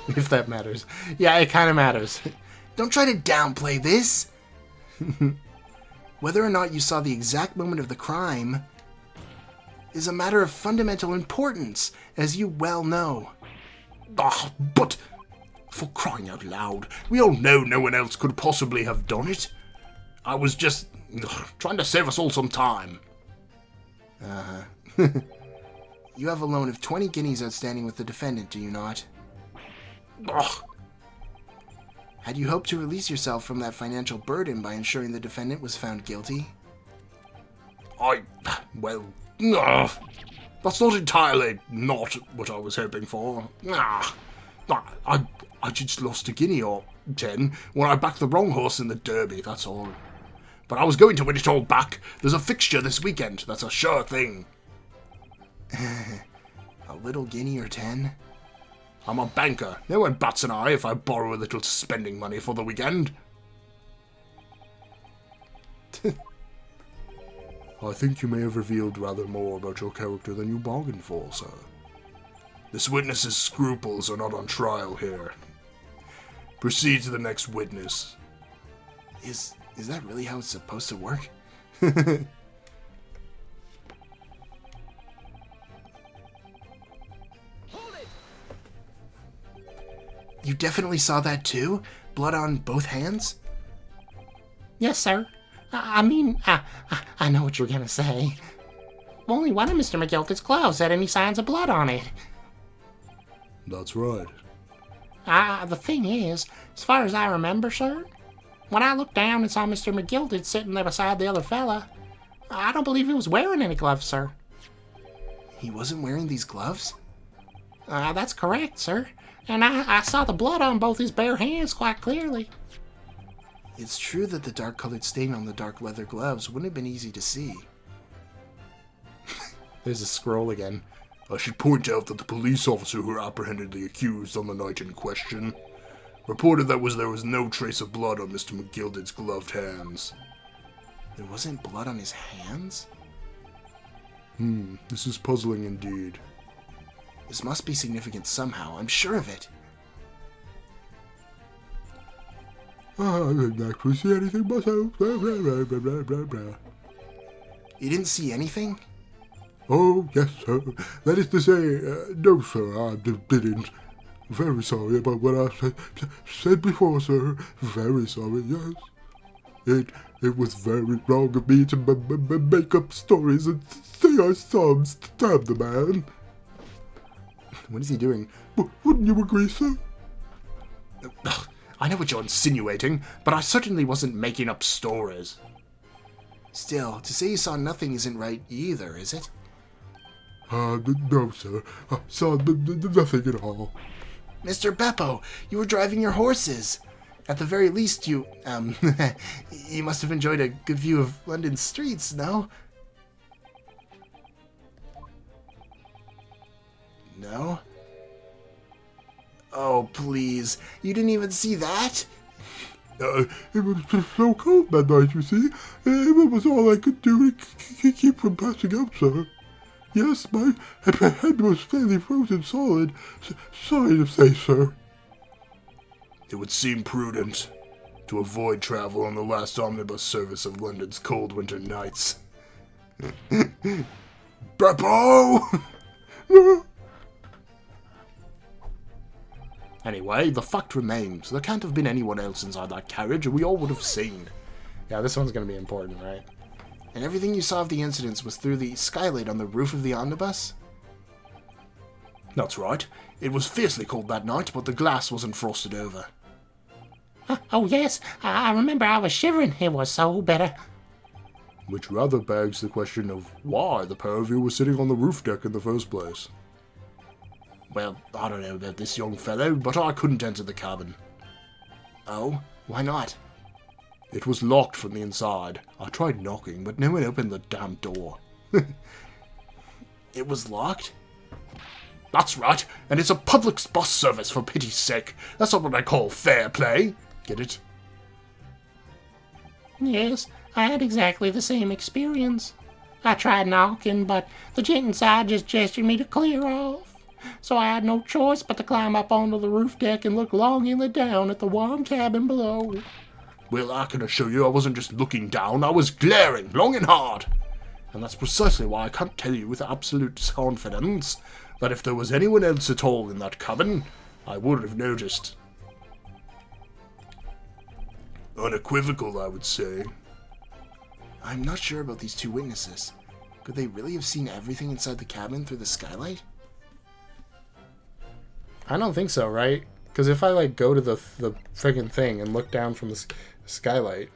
If that matters. Yeah, it kind of matters. Don't try to downplay this. Whether or not you saw the exact moment of the crime is a matter of fundamental importance, as you well know. Ah, but for crying out loud, we all know no one else could possibly have done it. I was just trying to save us all some time. You have a loan of 20 guineas outstanding with the defendant, do you not? Ugh. Had you hoped to release yourself from that financial burden by ensuring the defendant was found guilty? Well, that's not entirely not what I was hoping for. I just lost a guinea or 10 when I backed the wrong horse in the Derby, that's all. But I was going to win it all back. There's a fixture this weekend, that's a sure thing. A little guinea or 10? I'm a banker. No one bats an eye if I borrow a little spending money for the weekend. I think you may have revealed rather more about your character than you bargained for, sir. This witness's scruples are not on trial here. Proceed to the next witness. Is that really how it's supposed to work? You definitely saw that too? Blood on both hands? Yes, sir. I know what you're gonna say. Only one of Mr. McGilt's gloves had any signs of blood on it. That's right. The thing is, as far as I remember, sir, when I looked down and saw Mr. McGilted sitting there beside the other fella, I don't believe he was wearing any gloves, sir. He wasn't wearing these gloves? That's correct, sir. And I saw the blood on both his bare hands quite clearly. It's true that the dark-colored stain on the dark leather gloves wouldn't have been easy to see. There's a scroll again. I should point out that the police officer who apprehended the accused on the night in question reported that there was no trace of blood on Mr. McGilt's gloved hands. There wasn't blood on his hands? This is puzzling indeed. This must be significant somehow, I'm sure of it. I didn't actually see anything myself. Blah, blah, blah, blah, blah, blah. You didn't see anything? Oh, yes, sir. That is to say, no, sir, I didn't. Very sorry about what I said before, sir. Very sorry, yes. It was very wrong of me to make up stories and say I saw him stab the man. What is he doing? Wouldn't you agree, sir? Ugh, I know what you're insinuating, but I certainly wasn't making up stories. Still, to say you saw nothing isn't right either, is it? No, sir. I saw nothing at all. Mr. Beppo, you were driving your horses. At the very least, you must have enjoyed a good view of London streets, no? No? Oh, please. You didn't even see that? It was just so cold that night, you see. It was all I could do to keep from passing out, sir. Yes, my head was fairly frozen solid. Sorry to say, sir. It would seem prudent to avoid travel on the last omnibus service of London's cold winter nights. Beppo! Anyway, the fact remains, there can't have been anyone else inside that carriage, and we all would have seen. Yeah, this one's gonna be important, right? And everything you saw of the incidents was through the skylight on the roof of the omnibus? That's right. It was fiercely cold that night, but the glass wasn't frosted over. Oh, yes. I remember I was shivering. It was so bitter. Which rather begs the question of why the pair of you were sitting on the roof deck in the first place. Well, I don't know about this young fellow, but I couldn't enter the cabin. Oh? Why not? It was locked from the inside. I tried knocking, but no one opened the damn door. It was locked? That's right, and it's a public bus service, for pity's sake. That's not what I call fair play. Get it? Yes, I had exactly the same experience. I tried knocking, but the gent inside just gestured me to clear off. So I had no choice but to climb up onto the roof deck and look longingly down at the warm cabin below. Well, I can assure you I wasn't just looking down, I was glaring long and hard. And that's precisely why I can't tell you with absolute confidence that if there was anyone else at all in that cabin, I would have noticed. Unequivocal, I would say. I'm not sure about these two witnesses. Could they really have seen everything inside the cabin through the skylight? I don't think so, right? Because if I, like, go to the friggin' thing and look down from the skylight...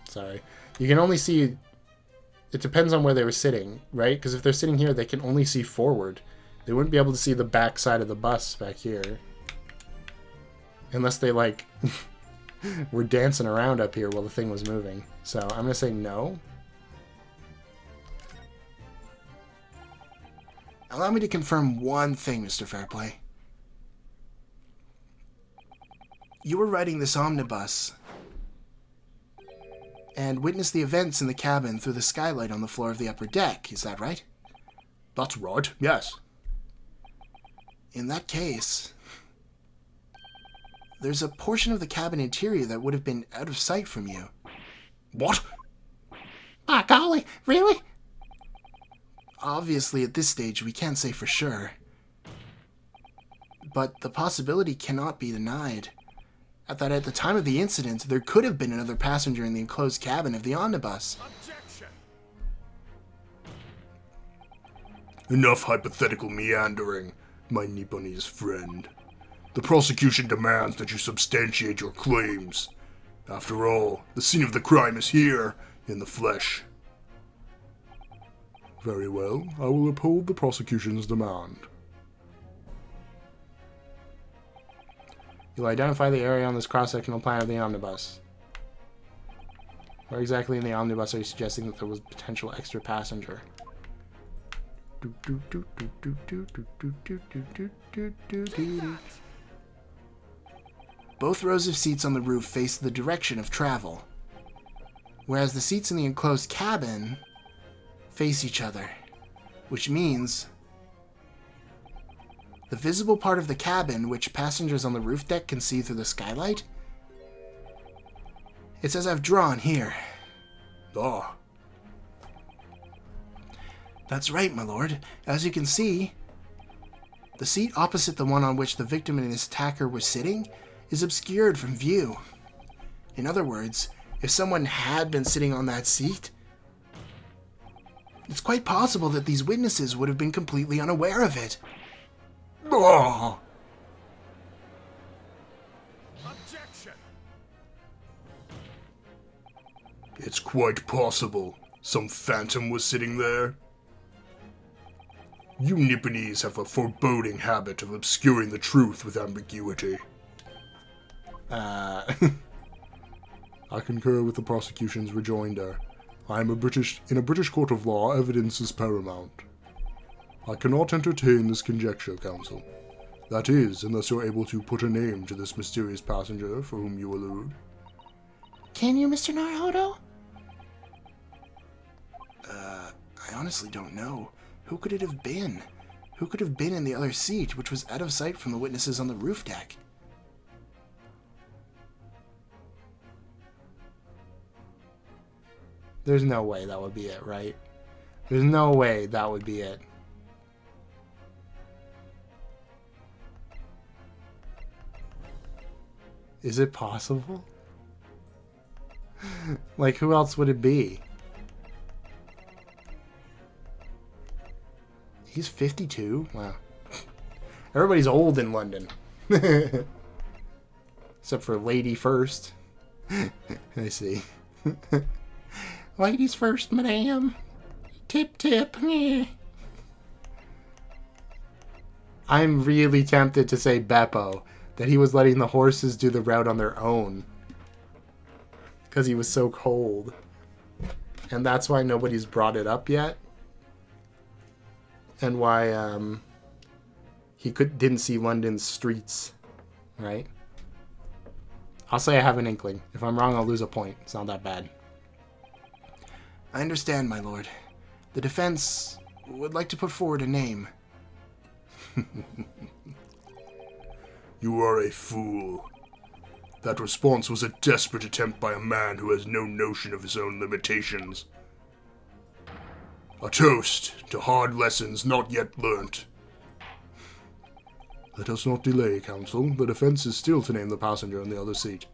sorry. You can only see... It depends on where they were sitting, right? Because if they're sitting here, they can only see forward. They wouldn't be able to see the back side of the bus back here. Unless they, like, were dancing around up here while the thing was moving. So I'm going to say no. Allow me to confirm one thing, Mr. Fairplay. You were riding this omnibus and witnessed the events in the cabin through the skylight on the floor of the upper deck, is that right? That's right, yes. In that case, there's a portion of the cabin interior that would have been out of sight from you. What? By golly, really? Obviously, at this stage, we can't say for sure. But the possibility cannot be denied. At the time of the incident, there could have been another passenger in the enclosed cabin of the omnibus. Objection! Enough hypothetical meandering, my Nipponese friend. The prosecution demands that you substantiate your claims. After all, the scene of the crime is here, in the flesh. Very well, I will uphold the prosecution's demand. You'll identify the area on this cross-sectional plan of the omnibus. Where exactly in the omnibus are you suggesting that there was a potential extra passenger? Both rows of seats on the roof face the direction of travel, whereas the seats in the enclosed cabin face each other, which means the visible part of the cabin, which passengers on the roof deck can see through the skylight, it's as I've drawn here. Ah. That's right, my lord. As you can see, the seat opposite the one on which the victim and his attacker were sitting is obscured from view. In other words, if someone had been sitting on that seat, it's quite possible that these witnesses would have been completely unaware of it. Ah. Objection! It's quite possible some phantom was sitting there. You Nipponese have a foreboding habit of obscuring the truth with ambiguity. I concur with the prosecution's rejoinder. In a British court of law, evidence is paramount. I cannot entertain this conjecture, counsel. That is, unless you're able to put a name to this mysterious passenger for whom you allude. Can you, Mr. Naruhodo? I honestly don't know. Who could it have been? Who could have been in the other seat, which was out of sight from the witnesses on the roof deck? There's no way that would be it, right? There's no way that would be it. Is it possible? Like, who else would it be? He's 52? Wow. Everybody's old in London. Except for Lady First. I see. Ladies first, madame. Tip, tip. Yeah. I'm really tempted to say Beppo, That he was letting the horses do the route on their own. Because he was so cold. And that's why nobody's brought it up yet. And why he didn't see London's streets. Right? I'll say I have an inkling. If I'm wrong, I'll lose a point. It's not that bad. I understand, my lord. The defense would like to put forward a name. You are a fool. That response was a desperate attempt by a man who has no notion of his own limitations. A toast to hard lessons not yet learnt. Let us not delay, counsel. The defense is still to name the passenger in the other seat.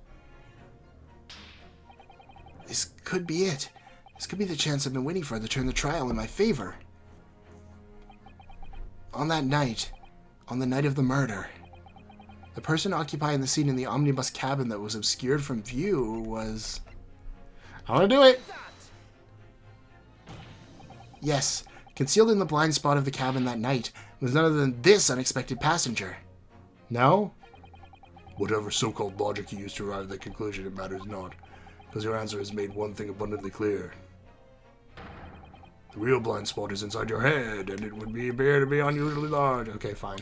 This could be it. This could be the chance I've been waiting for to turn the trial in my favor. On that night, on the night of the murder, the person occupying the seat in the omnibus cabin that was obscured from view was... I want to do it! Yes, concealed in the blind spot of the cabin that night was none other than this unexpected passenger. No? Whatever so-called logic you used to arrive at that conclusion, it matters not, because your answer has made one thing abundantly clear. The real blind spot is inside your head, and it would appear to be unusually large. Okay, fine.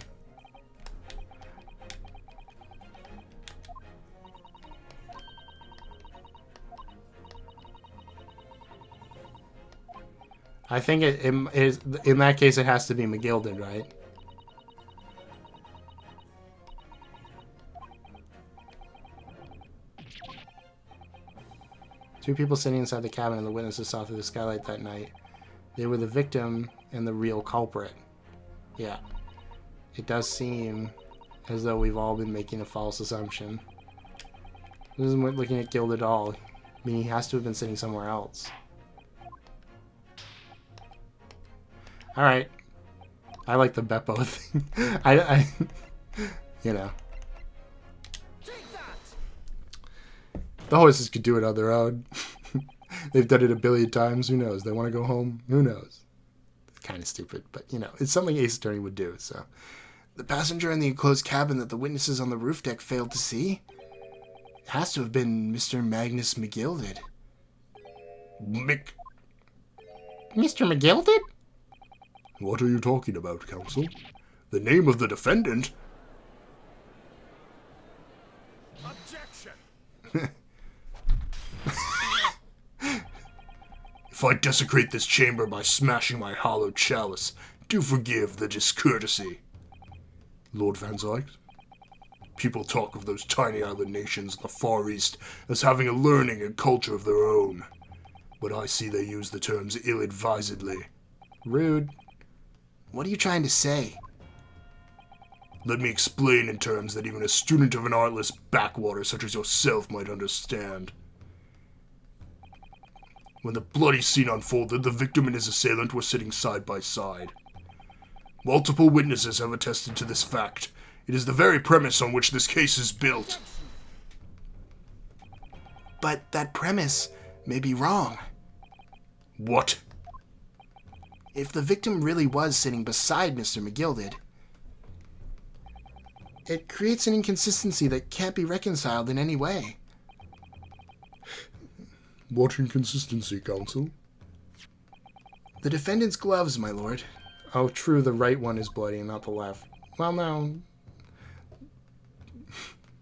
I think it is, in that case, it has to be McGilded, right? Two people sitting inside the cabin and the witnesses saw through the skylight that night. They were the victim and the real culprit. Yeah. It does seem as though we've all been making a false assumption. This isn't looking at Guild at all. I mean, he has to have been sitting somewhere else. Alright. I like the Beppo thing. I you know. The horses could do it on their own. They've done it a billion times. Who knows? They want to go home. Who knows? It's kind of stupid, but, you know, it's something Ace Attorney would do, so. The passenger in the enclosed cabin that the witnesses on the roof deck failed to see? It has to have been Mr. Magnus McGilded. Mr. McGilded? What are you talking about, counsel? The name of the defendant? Objection! If I desecrate this chamber by smashing my hollow chalice, do forgive the discourtesy. Lord Van Zyke? People talk of those tiny island nations in the Far East as having a learning and culture of their own. But I see they use the terms ill-advisedly. Rude. What are you trying to say? Let me explain in terms that even a student of an artless backwater such as yourself might understand. When the bloody scene unfolded, the victim and his assailant were sitting side by side. Multiple witnesses have attested to this fact. It is the very premise on which this case is built. But that premise may be wrong. What? If the victim really was sitting beside Mr. McGilded, it creates an inconsistency that can't be reconciled in any way. What inconsistency, counsel? The defendant's gloves, my lord. Oh, true, the right one is bloody and not the left. Well, no.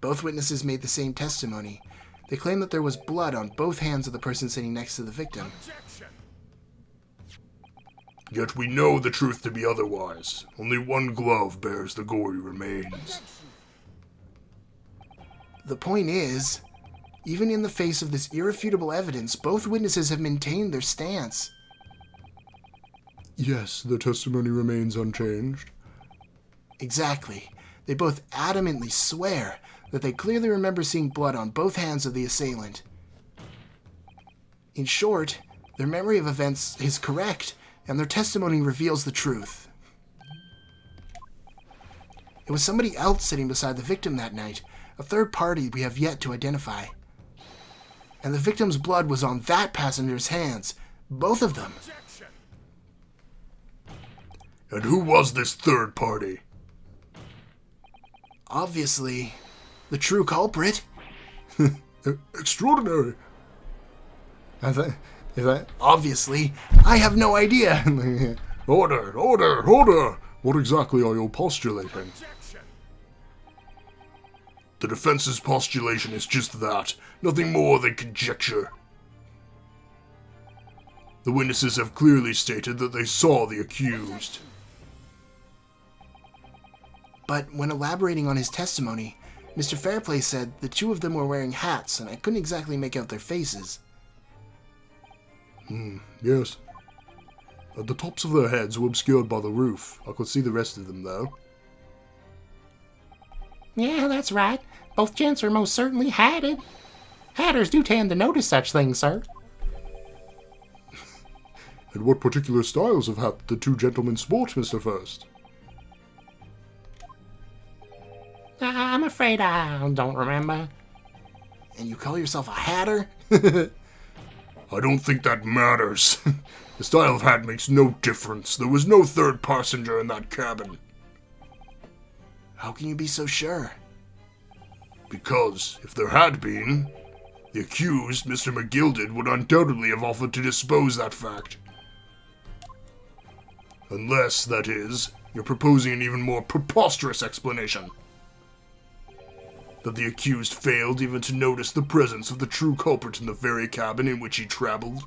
Both witnesses made the same testimony. They claim that there was blood on both hands of the person sitting next to the victim. Objection! Yet we know the truth to be otherwise. Only one glove bears the gory remains. The point is, even in the face of this irrefutable evidence, both witnesses have maintained their stance. Yes, the testimony remains unchanged. Exactly. They both adamantly swear that they clearly remember seeing blood on both hands of the assailant. In short, their memory of events is correct, and their testimony reveals the truth. It was somebody else sitting beside the victim that night, a third party we have yet to identify. And the victim's blood was on that passenger's hands, both of them. Objection! And who was this third party? Obviously, The true culprit? Extraordinary. Obviously, I have no idea. Order, order, order! What exactly are you postulating? Objection. The defense's postulation is just that, nothing more than conjecture. The witnesses have clearly stated that they saw the accused. But when elaborating on his testimony, Mr. Fairplay said the two of them were wearing hats, and I couldn't exactly make out their faces. Yes. The tops of their heads were obscured by the roof. I could see the rest of them, though. Yeah, that's right. Both gents are most certainly hatted. Hatters do tend to notice such things, sir. And what particular styles of hat the two gentlemen sport, Mr. First? I'm afraid I don't remember. And you call yourself a hatter? I don't think that matters. The style of hat makes no difference. There was no third passenger in that cabin. How can you be so sure? Because, if there had been, the accused, Mr. McGilded, would undoubtedly have offered to dispose that fact. Unless, that is, you're proposing an even more preposterous explanation. That the accused failed even to notice the presence of the true culprit in the very cabin in which he traveled.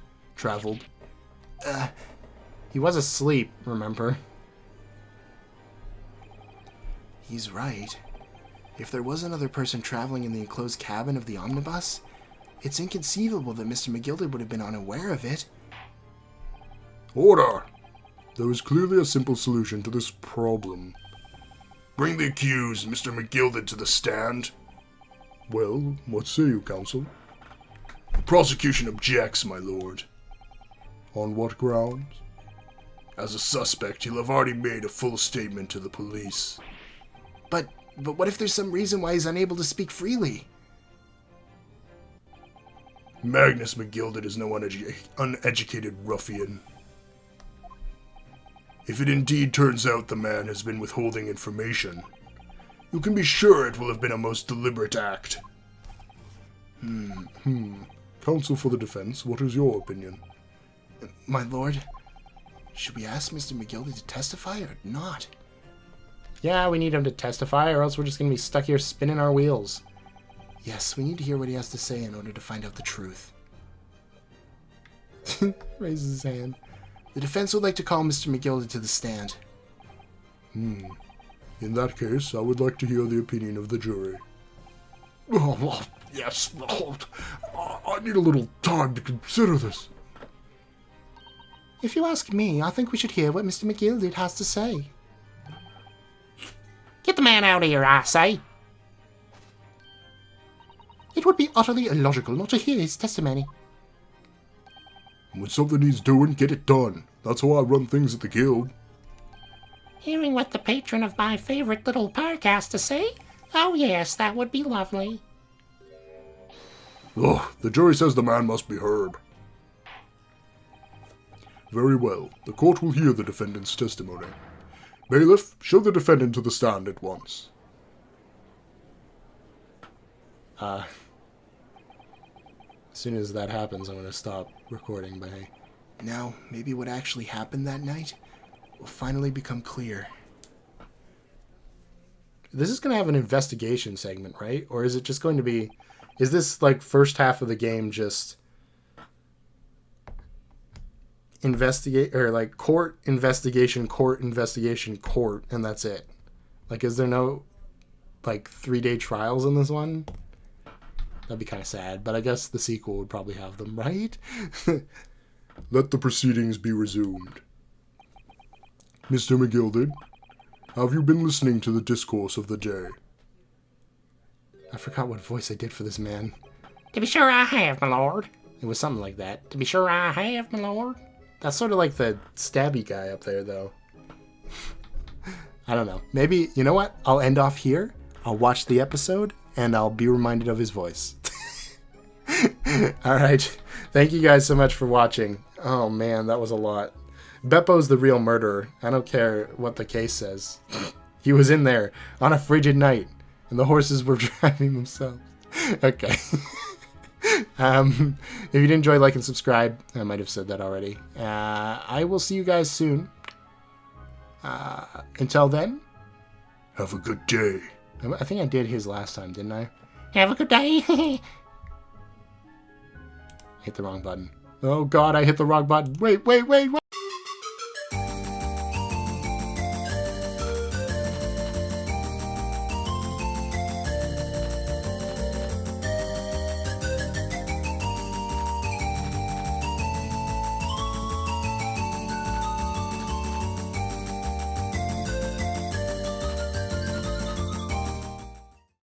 He was asleep, remember? He's right. If there was another person traveling in the enclosed cabin of the omnibus, it's inconceivable that Mr. McGilded would have been unaware of it. Order! There is clearly a simple solution to this problem. Bring the accused, Mr. McGilded, to the stand. Well, what say you, counsel? The prosecution objects, my lord. On what grounds? As a suspect, he'll have already made a full statement to the police. But what if there's some reason why he's unable to speak freely? Magnus McGilded is no uneducated ruffian. If it indeed turns out the man has been withholding information, you can be sure it will have been a most deliberate act. Counsel for the defense, what is your opinion? My lord, should we ask Mr. McGilded to testify or not? Yeah, we need him to testify, or else we're just going to be stuck here spinning our wheels. Yes, we need to hear what he has to say in order to find out the truth. Raises his hand. The defense would like to call Mr. McGilded to the stand. In that case, I would like to hear the opinion of the jury. Oh, yes, Lord. I need a little time to consider this. If you ask me, I think we should hear what Mr. McGilded has to say. Get the man out of here, I say. It would be utterly illogical not to hear his testimony. When something needs doing, get it done. That's how I run things at the guild. Hearing what the patron of my favorite little park has to say? Oh yes, that would be lovely. Ugh, the jury says the man must be heard. Very well. The court will hear the defendant's testimony. Bailiff, show the defendant to the stand at once. As soon as that happens, I'm going to stop recording, but hey. Now, maybe what actually happened that night will finally become clear. This is going to have an investigation segment, right? Or is it just going to be... Is this, like, first half of the game just... investigate... Or, like, court, investigation, court, and that's it? Like, is there no, like, 3-day trials in this one? That'd be kind of sad, but I guess the sequel would probably have them, right? Let the proceedings be resumed. Mr. McGilded, have you been listening to the discourse of the day? I forgot what voice I did for this man. To be sure I have, my lord. It was something like that. To be sure I have, my lord. That's sort of like the stabby guy up there, though. I don't know. Maybe, you know what? I'll end off here. I'll watch the episode, and I'll be reminded of his voice. All right. Thank you guys so much for watching. Oh, man, that was a lot. Beppo's the real murderer. I don't care what the case says. He was in there on a frigid night, and the horses were driving themselves. Okay. If you did enjoy, like and subscribe. I might have said that already. I will see you guys soon. Until then, Have a good day. I think I did his last time, didn't I? Have a good day. Hit the wrong button. Oh god, I hit the wrong button. Wait.